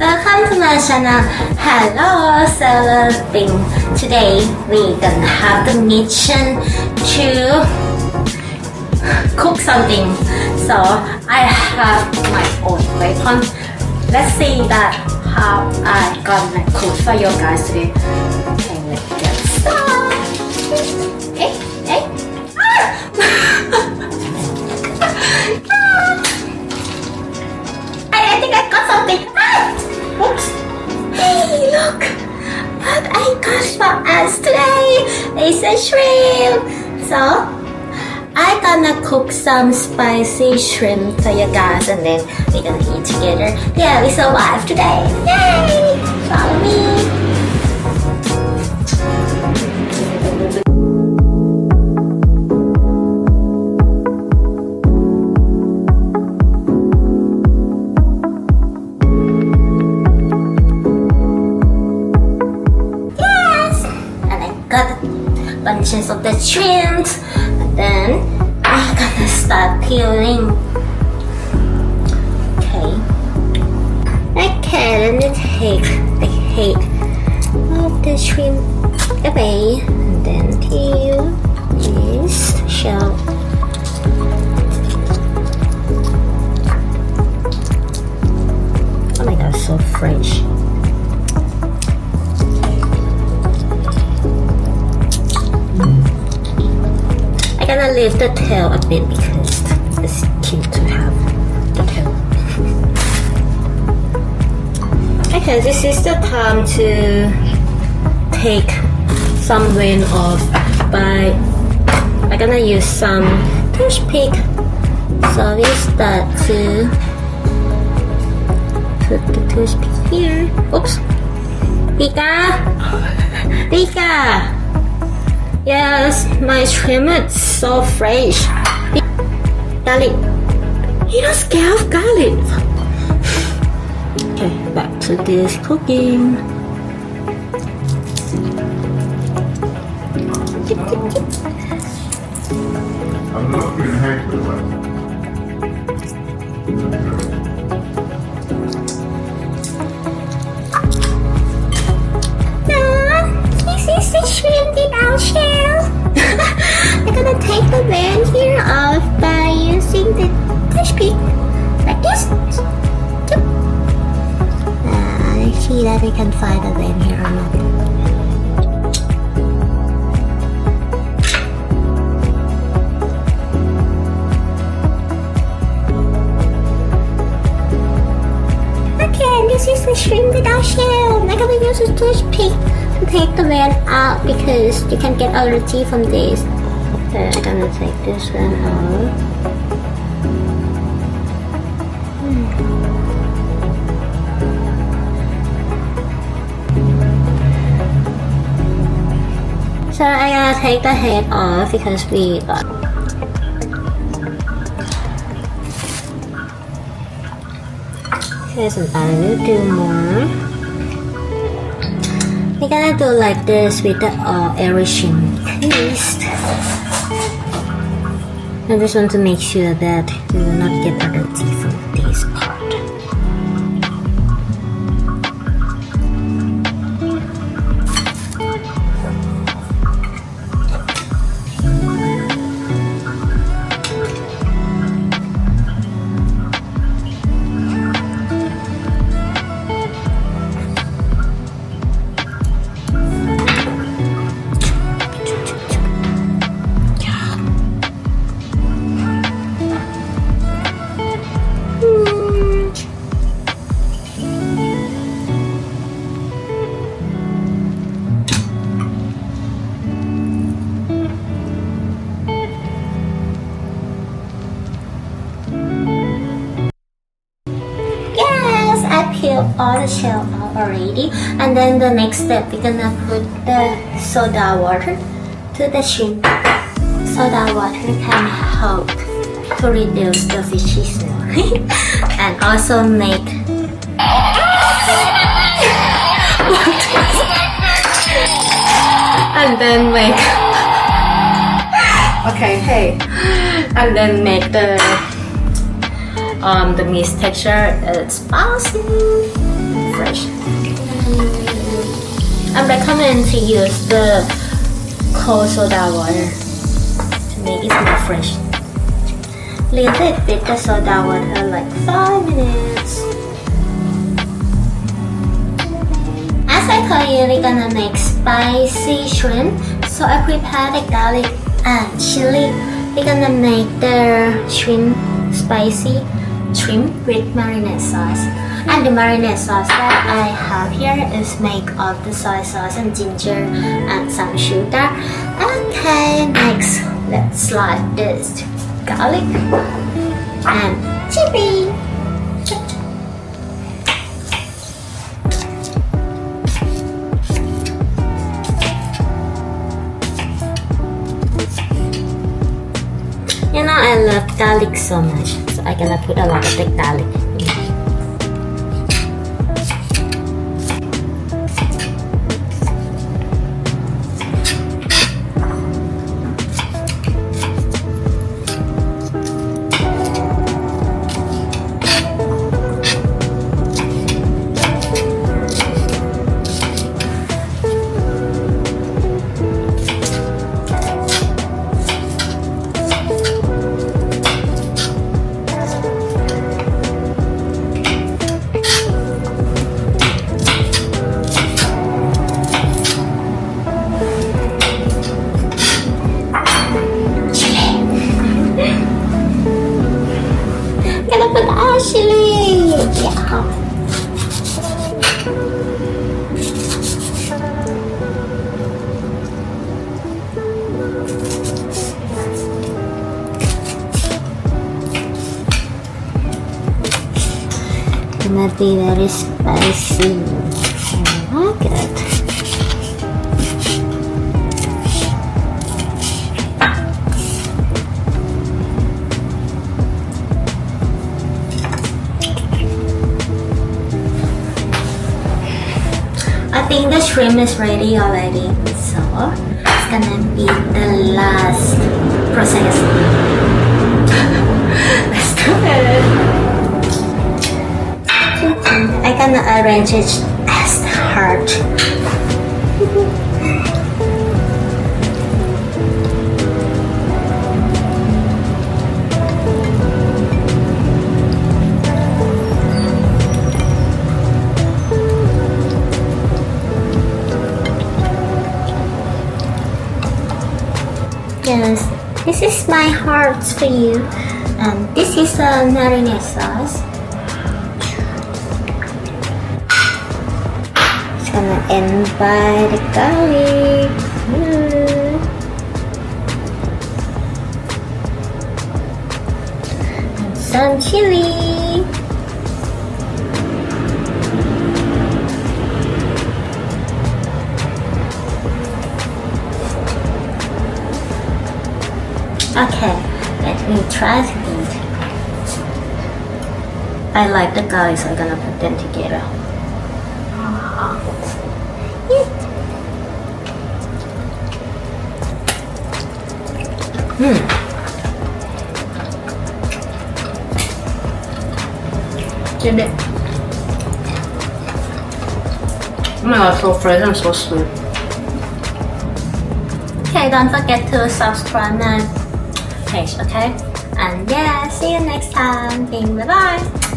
Welcome to my channel. Hello, celebing. Today we gonna have the mission to cook something. So I have my own weapon. Let's see that how I gonna cook for you guys today. Okay, let's get started. Hey. I think I got something. Oops. Hey, look what I got for us today. It's a shrimp. So I gonna cook some spicy shrimp for you guys, and then we're gonna eat together. Yeah, we survived today. Yay! Follow me. Bunches of the shrimp, and then I'm gonna start peeling. Okay, let me take the head of the shrimp away, and then peel this shell. Oh my god, so fresh. I'm gonna leave the tail a bit because it's cute to have the tail. Okay, this is the time to take some vein off by I'm gonna use some toothpick. So we start to put the toothpick here. Oops. Pika! Yes, my shrimp is so fresh. Garlic. You're not scared of garlic. Okay, back to this cooking. I'm not going to hang with that. This is the shrimp without shell. I'm gonna take the vein here off by using the toothpick like this. Let's see that we can find the vein here or not. Okay, this is the shrimp without shell. I'm gonna use a toothpick to take the vein out because you can get allergy from this. Okay, I'm gonna take this one out. So I'm gonna take the head off because we got here's an I will do more. We're gonna do like this with the aeration paste. I just want to make sure that we will not get allergy from this part. All the shell out already, and then the next step we're gonna put the soda water to the shrimp. Soda water can help to reduce the fishy smell and also make and then make and then make the meat texture spicy. So I recommend to use the cold soda water to make it more fresh. Leave it with the soda water like 5 minutes. As I told you, we're gonna make spicy shrimp. So I prepared the garlic and chili. We're gonna make the shrimp spicy shrimp with marinade sauce. And the marinade sauce that I have here is made of the soy sauce and ginger and some sugar. Okay, next let's slide this garlic and chili. You know I love garlic so much, so I'm gonna put a lot of the garlic. Chili! Yeah. Gonna be very spicy. I like it. I think the shrimp is ready already, so it's gonna be the last process. Let's do it. I'm gonna arrange it as the heart. Yes, this is my heart for you, and this is a marinade sauce. It's gonna end by the garlic. And some chili. Okay, let me try to eat. I like the garlic, so I'm gonna put them together. Did it? Oh my god, so fresh and so sweet. Okay, don't forget to subscribe my page, okay? And yeah, see you next time. Bye bye.